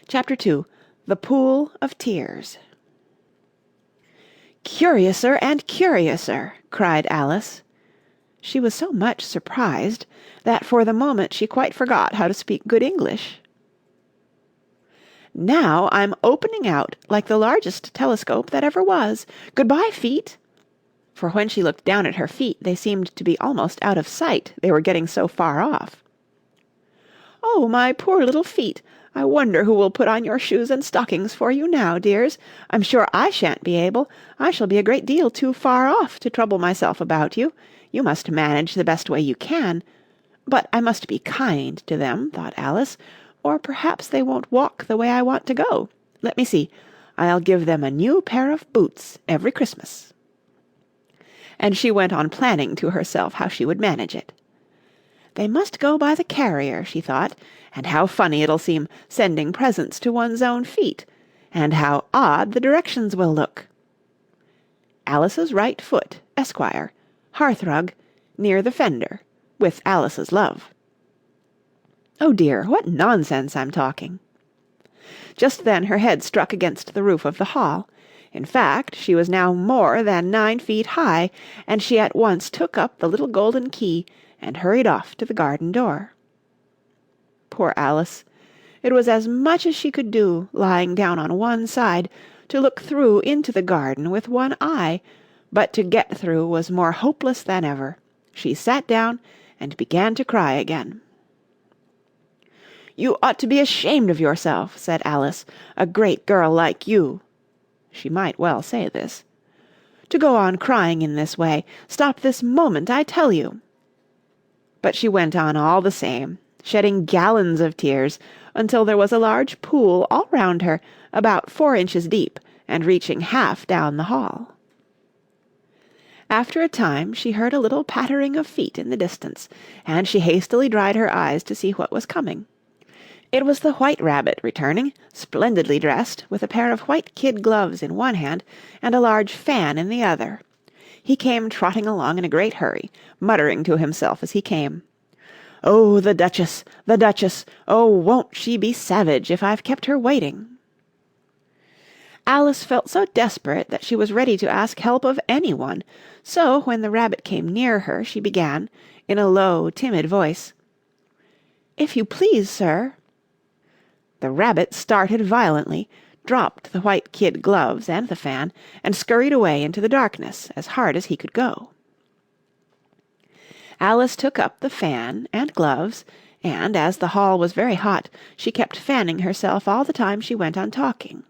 Chapter 2. The Pool of Tears. "Curiouser and curiouser!" cried Alice. She was so much surprised that for the moment she quite forgot how to speak good English. "Now I'm opening out like the largest telescope that ever was. Good-bye, feet!" For when she looked down at her feet, they seemed to be almost out of sight, they were getting so far off. "Oh, my poor little feet! I wonder who will put on your shoes and stockings for you now, dears. I'm sure I shan't be able. I shall be a great deal too far off to trouble myself about you. You must manage the best way you can. But I must be kind to them," thought Alice, "or perhaps they won't walk the way I want to go. Let me see. I'll give them a new pair of boots every Christmas." And she went on planning to herself how she would manage it. "They must go by the carrier," she thought, "and how funny it'll seem sending presents to one's own feet, and how odd the directions will look. Alice's right foot, Esquire, hearthrug, near the fender, with Alice's love. Oh dear, what nonsense I'm talking." Just then her head struck against the roof of the hall. In fact, she was now more than 9 feet high, and she at once took up the little golden key and hurried off to the garden door. Poor Alice! It was as much as she could do, lying down on one side, to look through into the garden with one eye, but to get through was more hopeless than ever. She sat down and began to cry again. "You ought to be ashamed of yourself," said Alice, "a great girl like you." She might well say this. "To go on crying in this way. Stop this moment, I tell you." But she went on all the same, shedding gallons of tears, until there was a large pool all round her, about 4 inches deep, and reaching half down the hall. After a time she heard a little pattering of feet in the distance, and she hastily dried her eyes to see what was coming. It was the White Rabbit returning, splendidly dressed, with a pair of white kid gloves in one hand and a large fan in the other. He came trotting along in a great hurry, muttering to himself as he came, "Oh, the Duchess, the Duchess! Oh, won't she be savage if I've kept her waiting!" Alice felt so desperate that she was ready to ask help of anyone, so when the rabbit came near her, she began, in a low, timid voice, "If you please, sir." The rabbit started violently, dropped the white kid gloves and the fan, and scurried away into the darkness as hard as he could go. Alice took up the fan and gloves, and, as the hall was very hot, she kept fanning herself all the time she went on talking.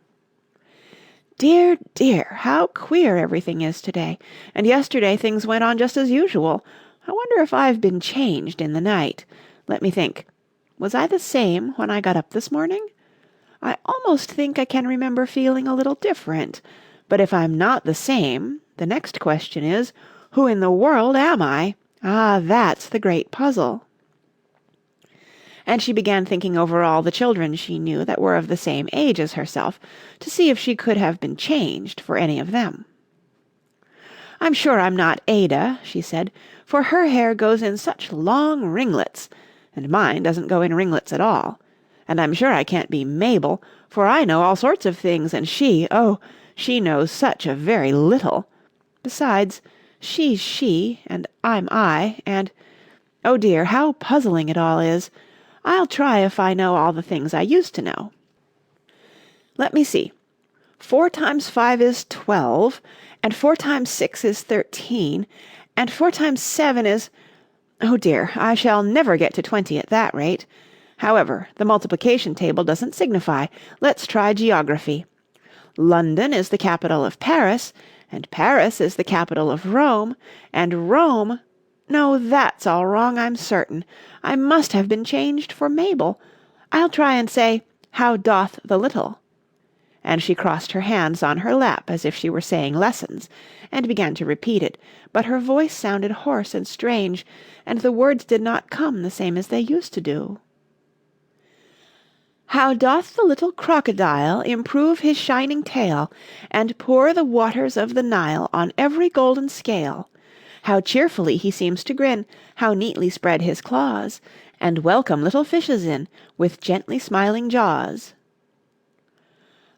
"Dear, dear, how queer everything is today, and yesterday things went on just as usual. I wonder if I've been changed in the night. Let me think. Was I the same when I got up this morning? I almost think I can remember feeling a little different. But if I'm not the same, the next question is, who in the world am I? Ah, that's the great puzzle." And she began thinking over all the children she knew that were of the same age as herself, to see if she could have been changed for any of them. "I'm sure I'm not Ada," she said, "for her hair goes in such long ringlets, and mine doesn't go in ringlets at all. And I'm sure I can't be Mabel, for I know all sorts of things, and she knows such a very little. Besides, she's she, and I'm I, and, oh dear, how puzzling it all is. I'll try if I know all the things I used to know. Let me see. 4 times 5 is 12, and 4 times 6 is 13, and 4 times 7 is... Oh dear, I shall never get to 20 at that rate. However, the multiplication table doesn't signify. Let's try geography. London is the capital of Paris, and Paris is the capital of Rome, and Rome... No, that's all wrong, I'm certain. I must have been changed for Mabel. I'll try and say, how doth the little? And she crossed her hands on her lap as if she were saying lessons, and began to repeat it, but her voice sounded hoarse and strange, and the words did not come the same as they used to do. How doth the little crocodile improve his shining tail, and pour the waters of the Nile on every golden scale? How cheerfully he seems to grin, how neatly spread his claws, and welcome little fishes in, with gently smiling jaws.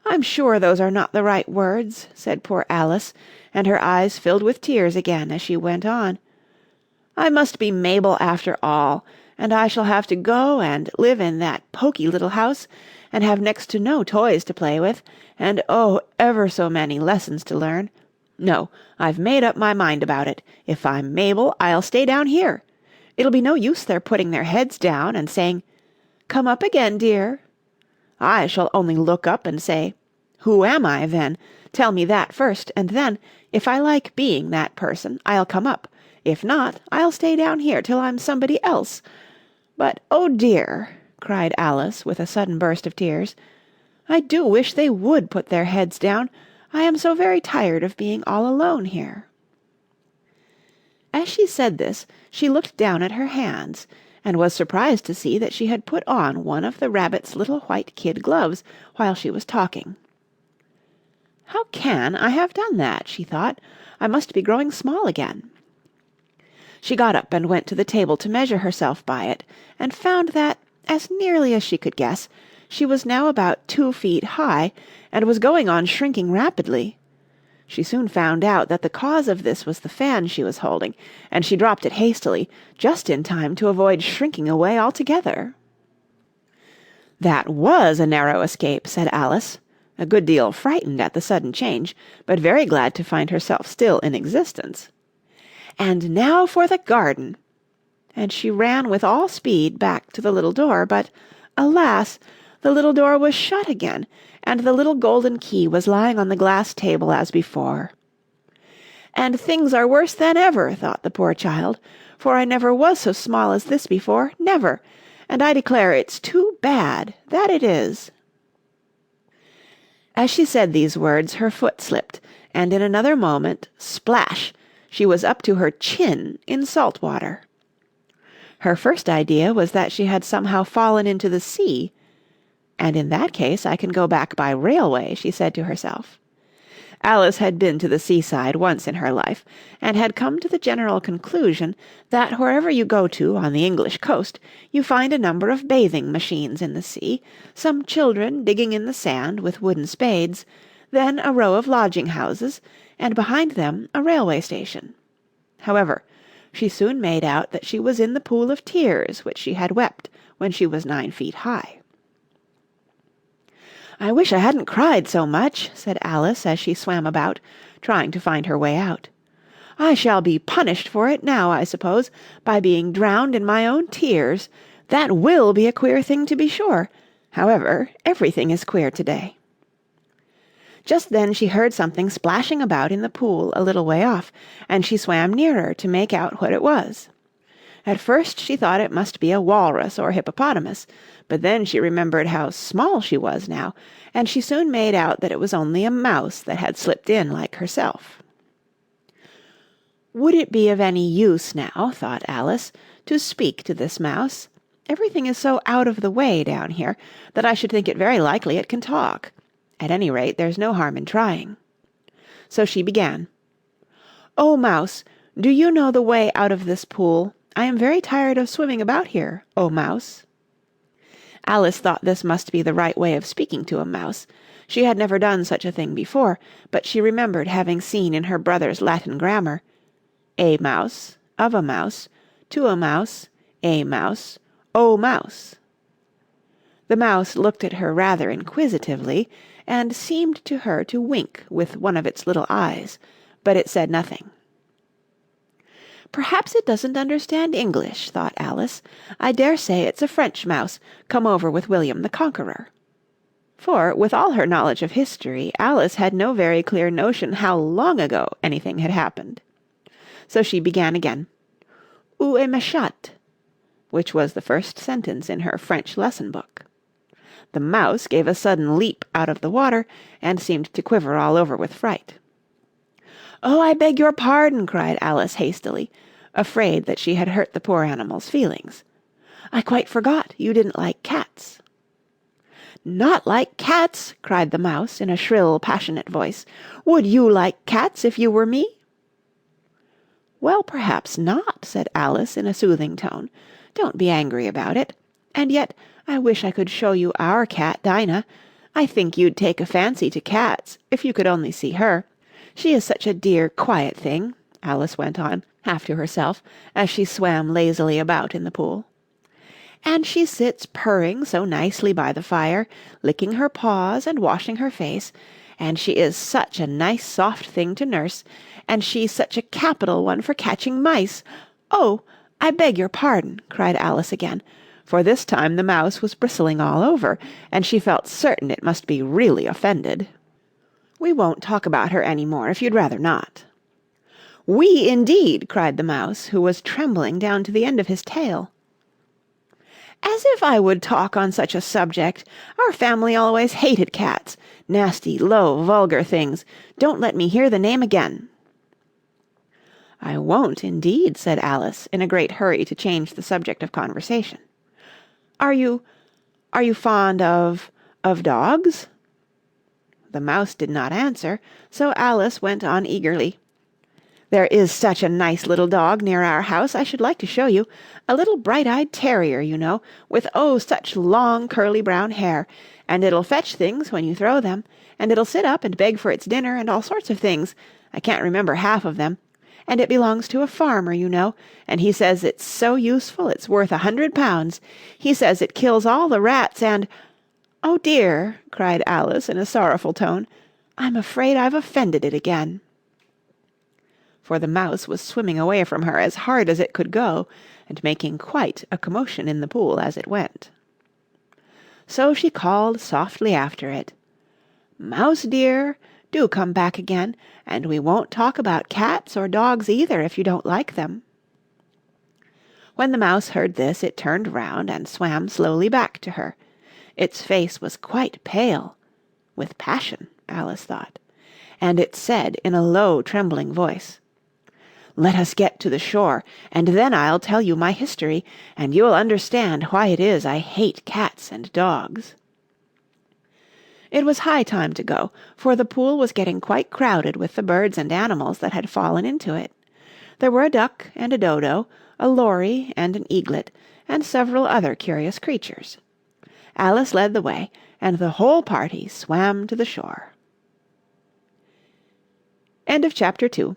"I'm sure those are not the right words," said poor Alice, and her eyes filled with tears again as she went on. "I must be Mabel after all, and I shall have to go and live in that poky little house, and have next to no toys to play with, and oh, ever so many lessons to learn. No, I've made up my mind about it. If I'm Mabel, I'll stay down here. It'll be no use their putting their heads down and saying, 'Come up again, dear.' I shall only look up and say, 'Who am I, then? Tell me that first, and then, if I like being that person, I'll come up. If not, I'll stay down here till I'm somebody else. But, oh dear," cried Alice with a sudden burst of tears, "I do wish they would put their heads down. I am so very tired of being all alone here." As she said this, she looked down at her hands, and was surprised to see that she had put on one of the rabbit's little white kid gloves while she was talking. "How can I have done that?" she thought. "I must be growing small again." She got up and went to the table to measure herself by it, and found that, as nearly as she could guess, she was now about 2 feet high, and was going on shrinking rapidly. She soon found out that the cause of this was the fan she was holding, and she dropped it hastily, just in time to avoid shrinking away altogether. "That was a narrow escape," said Alice, a good deal frightened at the sudden change, but very glad to find herself still in existence. "And now for the garden!" And she ran with all speed back to the little door, but, alas, the little door was shut again, and the little golden key was lying on the glass table as before. "And things are worse than ever," thought the poor child, "for I never was so small as this before, never, and I declare it's too bad, that it is." As she said these words, her foot slipped, and in another moment, splash, she was up to her chin in salt water. Her first idea was that she had somehow fallen into the sea. "And in that case I can go back by railway," she said to herself. Alice had been to the seaside once in her life, and had come to the general conclusion that wherever you go to on the English coast, you find a number of bathing machines in the sea, some children digging in the sand with wooden spades, then a row of lodging-houses, and behind them a railway station. However, she soon made out that she was in the pool of tears which she had wept when she was 9 feet high. "I wish I hadn't cried so much," said Alice as she swam about, trying to find her way out. "I shall be punished for it now, I suppose, by being drowned in my own tears. That will be a queer thing, to be sure. However, everything is queer today." Just then she heard something splashing about in the pool a little way off, and she swam nearer to make out what it was. At first she thought it must be a walrus or hippopotamus, but then she remembered how small she was now, and she soon made out that it was only a mouse that had slipped in like herself. "Would it be of any use now," thought Alice, "to speak to this mouse? Everything is so out of the way down here that I should think it very likely it can talk. At any rate, there's no harm in trying." So she began. "Oh, Mouse, do you know the way out of this pool? I am very tired of swimming about here, oh Mouse." Alice thought this must be the right way of speaking to a mouse. She had never done such a thing before, but she remembered having seen in her brother's Latin grammar, "A mouse, of a mouse, to a mouse, a mouse, o mouse." The mouse looked at her rather inquisitively, and seemed to her to wink with one of its little eyes, but it said nothing. "Perhaps it doesn't understand English," thought Alice. "I dare say it's a French mouse, come over with William the Conqueror." For, with all her knowledge of history, Alice had no very clear notion how long ago anything had happened. So she began again, "Où est ma chatte?" which was the first sentence in her French lesson book. The mouse gave a sudden leap out of the water, and seemed to quiver all over with fright. "Oh, I beg your pardon," cried Alice hastily, afraid that she had hurt the poor animal's feelings. "I quite forgot you didn't like cats." "Not like cats!" cried the mouse in a shrill, passionate voice. "Would you like cats if you were me?" "Well, perhaps not," said Alice in a soothing tone. "Don't be angry about it. And yet I wish I could show you our cat, Dinah. I think you'd take a fancy to cats, if you could only see her. She is such a dear, quiet thing," Alice went on, half to herself, as she swam lazily about in the pool. "And she sits purring so nicely by the fire, licking her paws and washing her face, and she is such a nice soft thing to nurse, and she's such a capital one for catching mice. Oh, I beg your pardon," cried Alice again, for this time the mouse was bristling all over, and she felt certain it must be really offended. "We won't talk about her any more, if you'd rather not." "We, indeed!" cried the mouse, who was trembling down to the end of his tail. "As if I would talk on such a subject! Our family always hated cats. Nasty, low, vulgar things. Don't let me hear the name again." "I won't, indeed," said Alice, in a great hurry to change the subject of conversation. Are you fond of dogs?" The mouse did not answer, so Alice went on eagerly. "There is such a nice little dog near our house I should like to show you. A little bright-eyed terrier, you know, with oh, such long curly brown hair, and it'll fetch things when you throw them, and it'll sit up and beg for its dinner and all sorts of things. I can't remember half of them. And it belongs to a farmer, you know, and he says it's so useful it's worth 100 pounds. He says it kills all the rats and—" "Oh dear," cried Alice in a sorrowful tone, "I'm afraid I've offended it again." For the mouse was swimming away from her as hard as it could go, and making quite a commotion in the pool as it went. So she called softly after it, "Mouse dear, do come back again, and we won't talk about cats or dogs either, if you don't like them." When the mouse heard this, it turned round and swam slowly back to her. Its face was quite pale, with passion, Alice thought, and it said in a low, trembling voice, "Let us get to the shore, and then I'll tell you my history, and you'll understand why it is I hate cats and dogs." It was high time to go, for the pool was getting quite crowded with the birds and animals that had fallen into it. There were a duck and a dodo, a lory and an eaglet, and several other curious creatures. Alice led the way, and the whole party swam to the shore. End of chapter 2.